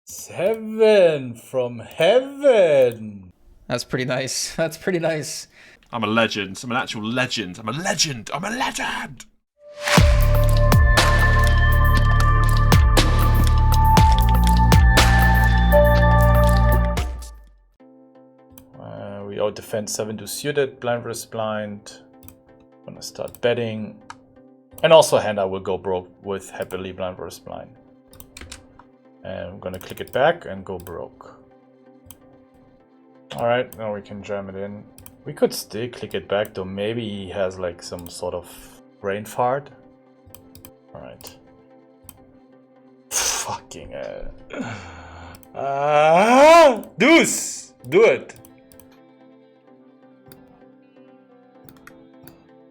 Seven from heaven. That's pretty nice. That's pretty nice. I'm a legend. I'm an actual legend. I'm a legend. I'm a legend. We out defend 7-2 suited, blind versus blind. Gonna start betting. And also hand I will go broke with happily blind versus blind. And I'm gonna click it back and go broke. Alright, now we can jam it in. We could still click it back though. Maybe he has like some sort of brain fart. Alright. Fucking deuce! Do it!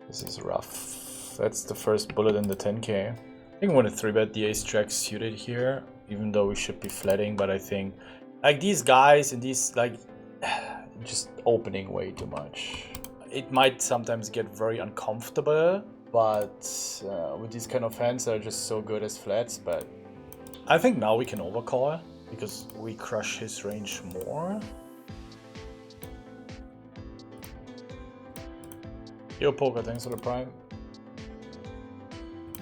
This is rough. That's the first bullet in the 10k. I think I'm gonna 3-bet the ace jack suited here, even though we should be flatting, but I think like these guys and these like just opening way too much. It might sometimes get very uncomfortable, but with these kind of hands that are just so good as flats, but I think now we can overcall because we crush his range more. Yo poker, thanks for the prime.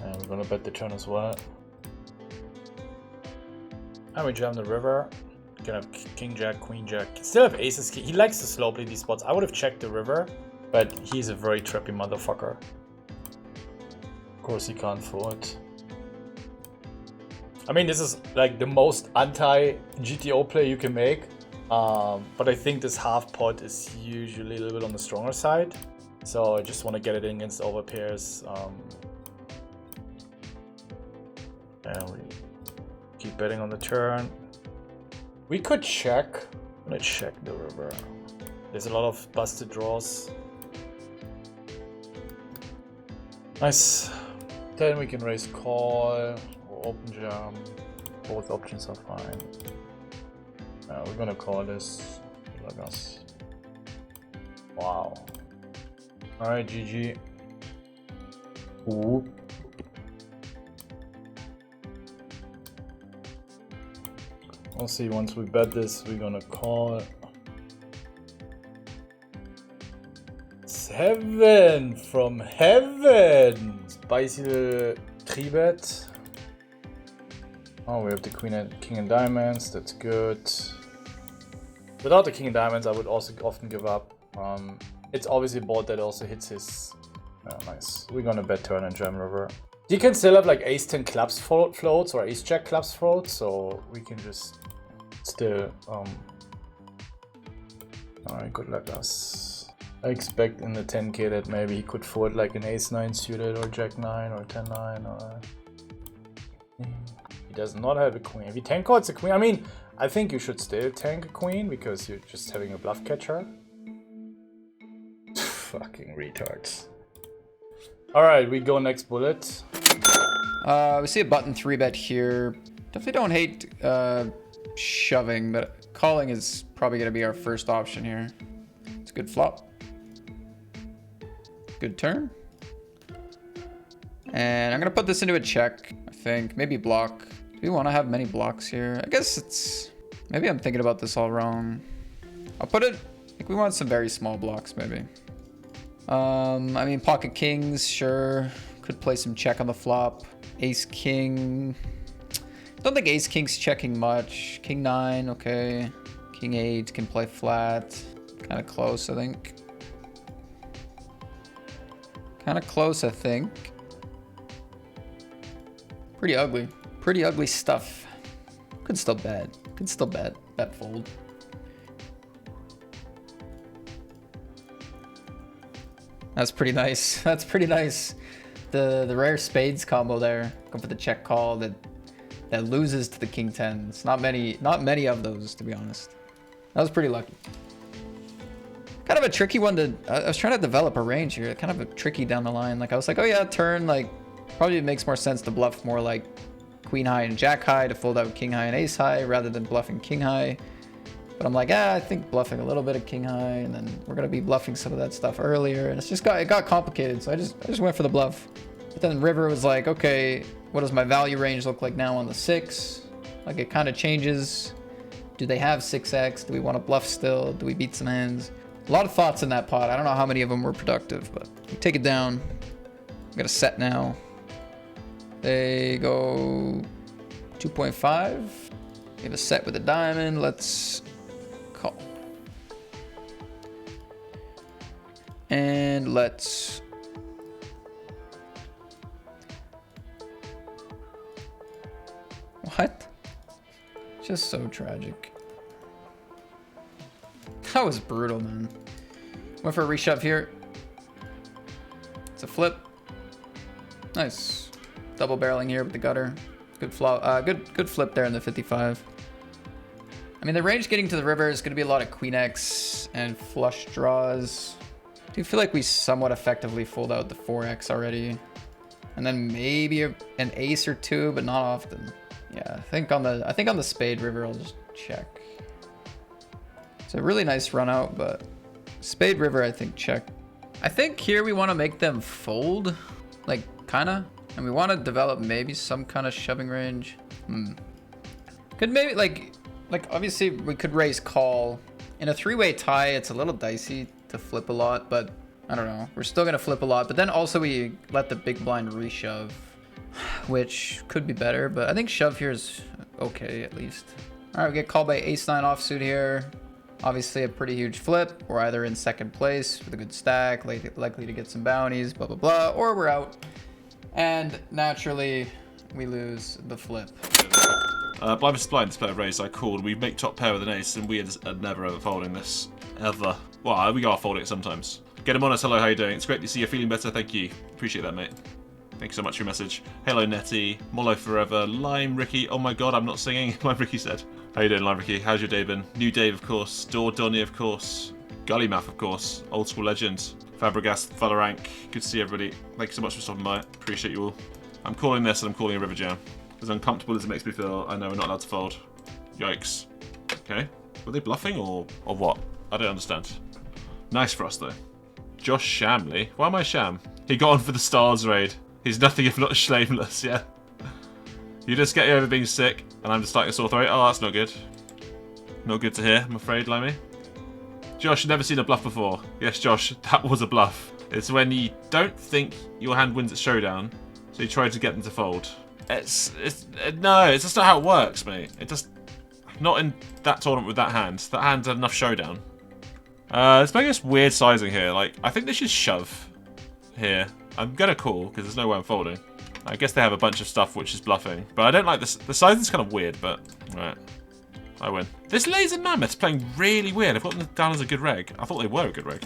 And we're gonna bet the turn as well. And we jam the river. Gonna have king jack, queen jack. Still have aces. He likes to slow play these spots. I would have checked the river, but he's a very trippy motherfucker. Of course he can't fold. I mean, this is like the most anti-GTO play you can make. But I think this half pot is usually a little bit on the stronger side. So I just want to get it in against overpairs. And we keep betting on the turn. We could check. I'm gonna check the river. There's a lot of busted draws. Nice. Then we can raise call or open jam. Both options are fine. We're gonna call this. Like us. Wow. Alright, GG. Ooh. We'll see, once we bet this, we're gonna call. Seven from heaven! Spicy little 3-bet. Oh, we have the queen and king and diamonds, that's good. Without the king and diamonds, I would also often give up. It's obviously a board that also hits his... Oh, nice. We're gonna bet turn and jam river. You can still have like ace-10 clubs floats or ace-jack clubs floats, so we can just still... Alright, good luck us. I expect in the 10k that maybe he could fold like an ace-9 suited or jack-9 or 10-9 or... He does not have a queen. If he tank calls a queen, I mean, I think you should still tank a queen because you're just having a bluff catcher. Fucking retards. Alright, we go next bullet. We see a button 3-bet here. Definitely don't hate shoving, but calling is probably going to be our first option here. It's a good flop. Good turn. And I'm going to put this into a check, I think. Maybe block. Do we want to have many blocks here? I guess it's... Maybe I'm thinking about this all wrong. I'll put it... I think we want some very small blocks, maybe. I mean, pocket kings, sure. Could play some check on the flop. Ace king. Don't think ace king's checking much. King 9, okay. King 8 can play flat. Kind of close, I think. Kind of close, I think. Pretty ugly. Pretty ugly stuff. Could still bet. Could still bet. Bet fold. That's pretty nice. That's pretty nice. The rare spades combo there. Go for the check call that loses to the king 10s. Not many of those, to be honest. That was pretty lucky. Kind of a tricky one to... I was trying to develop a range here. Kind of a tricky down the line. Like I was like, oh yeah, turn. Like probably it makes more sense to bluff more like queen high and jack high to fold out king high and ace high rather than bluffing king high. But I'm like, I think bluffing a little bit of king high, and then we're gonna be bluffing some of that stuff earlier, and it's just it got complicated. So I just went for the bluff. But then river was like, okay, what does my value range look like now on the 6? Like it kind of changes. Do they have 6x? Do we want to bluff still? Do we beat some hands? A lot of thoughts in that pot. I don't know how many of them were productive, but we take it down. We got a set now. They go 2.5. We have a set with a diamond. Let's call. And let's... What? Just so tragic. That was brutal, man. Went for a reshove here. It's a flip. Nice. Double barreling here with the gutter. Good flop. Good flip there in the 55. I mean, the range getting to the river is going to be a lot of queen X and flush draws. I do feel like we somewhat effectively fold out the 4x already, and then maybe an ace or two, but not often. Yeah, I think on the spade river I'll just check. It's a really nice run out, but spade river I think check. I think here we want to make them fold, like kinda, and we want to develop maybe some kind of shoving range. Could maybe like obviously we could raise call. In a three-way tie, it's a little dicey to flip a lot, but I don't know. We're still gonna flip a lot, but then also we let the big blind reshove, which could be better, but I think shove here is okay at least. All right, we get called by ace-9 offsuit here. Obviously a pretty huge flip. We're either in second place with a good stack, likely to get some bounties, blah, blah, blah, or we're out. And naturally, we lose the flip. Blind versus blind, this pair of raise I called. We make top pair with an ace, and we are never ever folding this. Ever. Well, we are folding it sometimes. Get him on us. Hello, how you doing? It's great to see you feeling better. Thank you. Appreciate that, mate. Thank you so much for your message. Hello, Netty. Mollo forever. Lime Ricky. Oh my god, I'm not singing. Lime Ricky said. How you doing, Lime Ricky? How's your day been? New Dave, of course. Donny, of course. Gully Math, of course. Old school legend. Fabregas, Valorant. Good to see everybody. Thank you so much for stopping by. Appreciate you all. I'm calling this, and I'm calling a river jam. As uncomfortable as it makes me feel, I know we're not allowed to fold. Yikes. Okay. Were they bluffing or what? I don't understand. Nice for us, though. JoshManley. Why am I sham? He got on for the stars raid. He's nothing if not shameless, yeah. You just get over being sick, and I'm just like a sore throat. Oh, that's not good. Not good to hear, I'm afraid, Limey. Josh, never seen a bluff before. Yes, Josh, that was a bluff. It's when you don't think your hand wins at showdown, so you try to get them to fold. No, it's just not how it works, mate. It just... Not in that tournament with that hand. That hand had enough showdown. It's making us weird sizing here. Like, I think they should shove here. I'm gonna call, because there's no way I'm folding. I guess they have a bunch of stuff which is bluffing. But I don't like this. The sizing's kind of weird, but... Alright. I win. This Laser Mammoth's playing really weird. I've got them down as a good reg. I thought they were a good reg.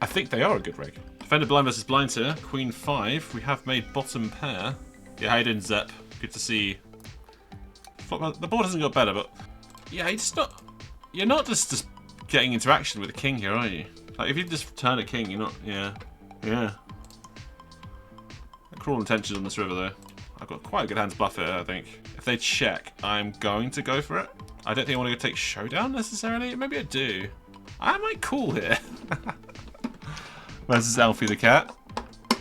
I think they are a good reg. Defender blind versus blind here. Queen 5. We have made bottom pair. Yeah, how you doing, Zep? Good to see. The board hasn't got better, but yeah, you're not just getting interaction with the king here, are you? Like if you just turn a king, you're not. Yeah. Cruel intentions on this river though. I've got quite a good hands bluff here, I think. If they check, I'm going to go for it. I don't think I want to go take showdown necessarily. Maybe I do. I might call here. Versus Alfie the cat.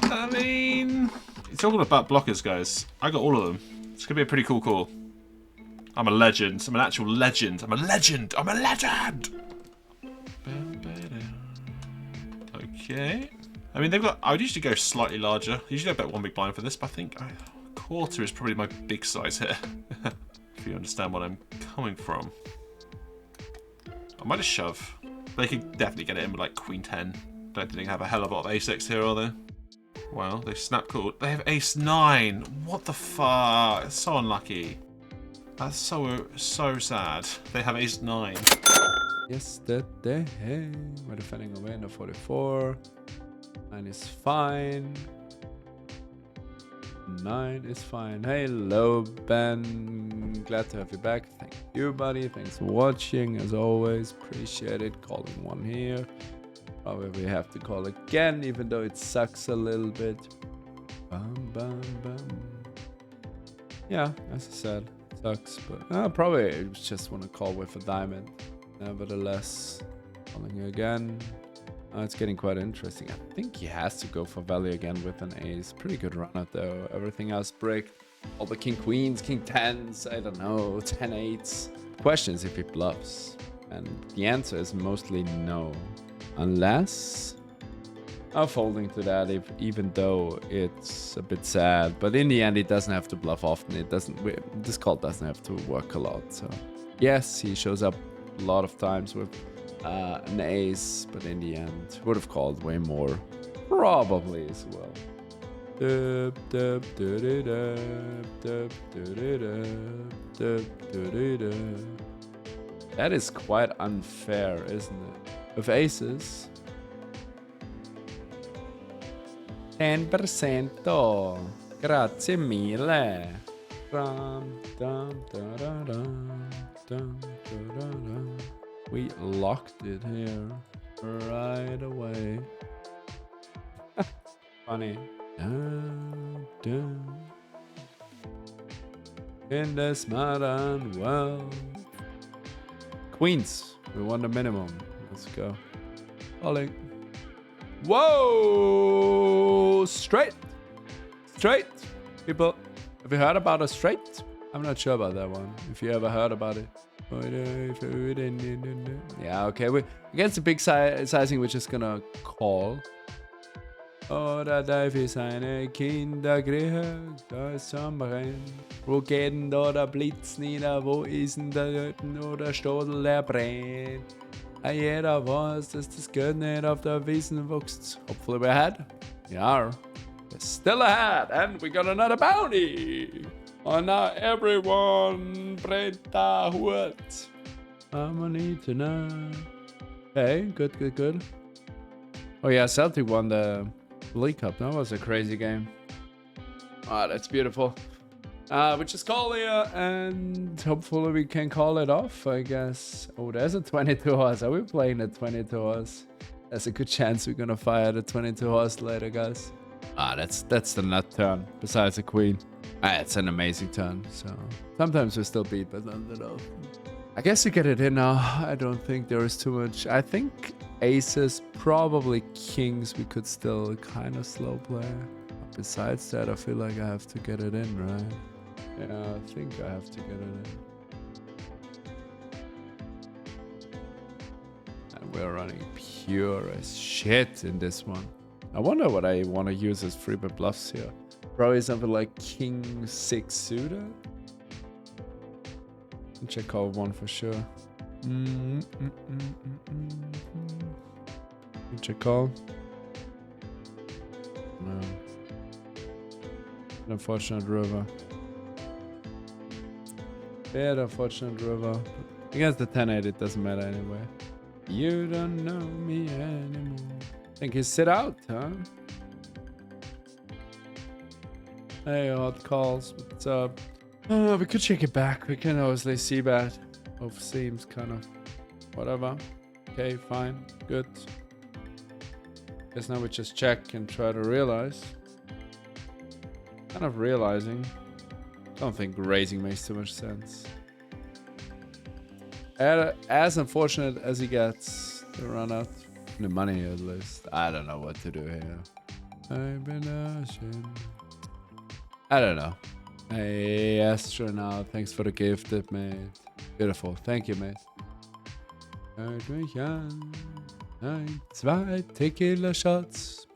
I mean, it's all about blockers, guys. I got all of them. It's gonna be a pretty cool call. I'm a legend. I'm an actual legend. I'm a legend. I'm a legend. Okay. I mean, they've got. I would usually go slightly larger. Usually I bet one big blind for this, but I think quarter is probably my big size here. If you understand what I'm coming from. I might just shove. They could definitely get it in with like Queen 10. Don't think they have a hell of a lot of ace-6 here, are they? Well, they snap called. They have ace 9. What the fuck? It's so unlucky. That's so sad. They have ace 9. Yesterday, we're defending away in the 44. 9 is fine. 9 is fine. Hello, Ben. Glad to have you back. Thank you, buddy. Thanks for watching. As always, appreciate it. Calling one here. Probably have to call again, even though it sucks a little bit. Bum, bum, bum. Yeah, as I said, it sucks, but probably just want to call with a diamond. Nevertheless, calling again. It's getting quite interesting. I think he has to go for value again with an ace. Pretty good run out though. Everything else bricked. All the king queens, king tens, I don't know, 10-8s. Question is if he bluffs. And the answer is mostly no. Unless I'm folding to that, even though it's a bit sad. But in the end, he doesn't have to bluff often. This call doesn't have to work a lot. So yes, he shows up a lot of times with an ace, but in the end, would have called way more, probably as well. That is quite unfair, isn't it? With aces. 10%. Grazie mille. We locked it here right away. Funny. In this modern world. Queens. We want the minimum. Let's go. Calling. Whoa! Straight. Straight. People, have you heard about a straight? I'm not sure about that one. If you ever heard about it. Yeah, okay. Against the big sizing, we're just gonna call. Oder darf ich seine Kinder kriegen, da ist am Brennen. Wo geht denn da der Blitz nieder, wo ist denn der Löten oder Stodel, der brennt? Jeder weiß, dass das Geld nicht auf der Wiesen wächst. Hopefully we're ahead. We are. We're still ahead, and we got another bounty. And now everyone brennt da Hut. I'ma need to know. Okay, good, good, good. Oh yeah, Celtic won the League Cup. That was a crazy game. Ah, that's beautiful. We just call here and hopefully we can call it off, I guess. Oh, there's a 22 horse. Are we playing a 22 horse? There's a good chance we're gonna fire the 22 horse later, guys. Ah, that's the nut turn, besides the queen. Ah, it's an amazing turn, so sometimes we still beat, but not that often. I guess you get it in now. I don't think there is too much. I think aces, probably kings, we could still kind of slow play. Besides that, I feel like I have to get it in, right? Yeah, I think I have to get it in. And we're running pure as shit in this one. I wonder what I want to use as free bet bluffs here. Probably something like king 6 suited. Check call one for sure. Check call. No. An unfortunate river. Bad unfortunate river. Against the 10-8, it doesn't matter anyway. You don't know me anymore. Think he sit out, huh? Hey, hot calls. What's up? We could check it back. We can obviously see that. Both seems kind of whatever. Okay, fine. Good. Guess now we just check and try to realize. Kind of realizing. Don't think raising makes too much sense. As unfortunate as he gets to run out the money at least. I don't know what to do here. I've been asking. I don't know. Hey, astronaut, thanks for the gift, mate. Beautiful, thank you, mate. Hört mich an. 1, 2 Tequila shots.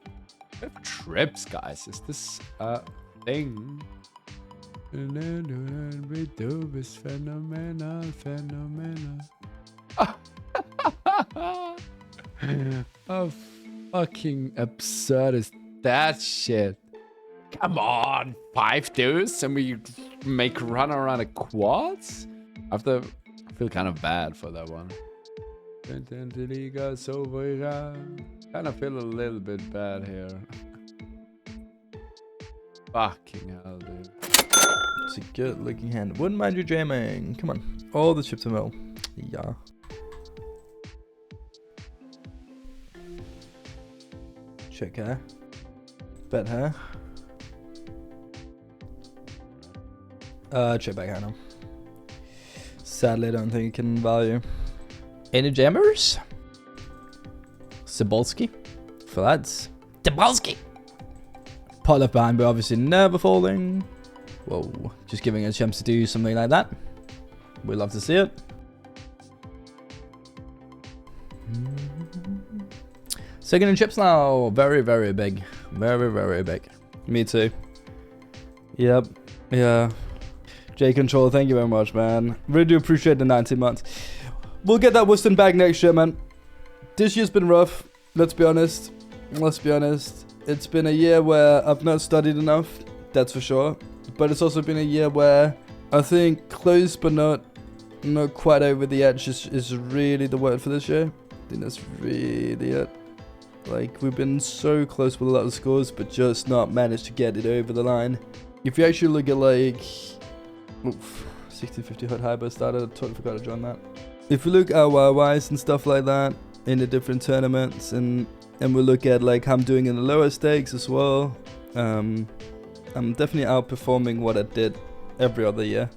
We have trips, guys. Is this a thing? Du bist phänomenal, phänomenal. How fucking absurd is that shit? Come on, 5 deuce and we make run around a quads? I feel kind of bad for that one. Kind of feel a little bit bad here. Fucking hell, dude. It's a good looking hand. Wouldn't mind you jamming. Come on. All the chips in well. Yeah. Check her. Bet her. Check back her now. Sadly, I don't think it can value. Any jammers? Cebulski. Floods. Cebulski. Pot left behind, but obviously never folding. Whoa, just giving a chance to do something like that. We'd love to see it. Second in chips now, very, very big. Very, very big. Me too. Yep, yeah. J Control, thank you very much, man. Really do appreciate the 19 months. We'll get that Western back next year, man. This year's been rough, let's be honest. Let's be honest. It's been a year where I've not studied enough, that's for sure. But it's also been a year where I think close but not quite over the edge is really the word for this year. I think that's really it. Like, we've been so close with a lot of scores, but just not managed to get it over the line. If you actually look at like... Oof, 60-50 hot high started, I totally forgot to join that. If we look at our YYs and stuff like that in the different tournaments, and we look at like how I'm doing in the lower stakes as well, I'm definitely outperforming what I did every other year.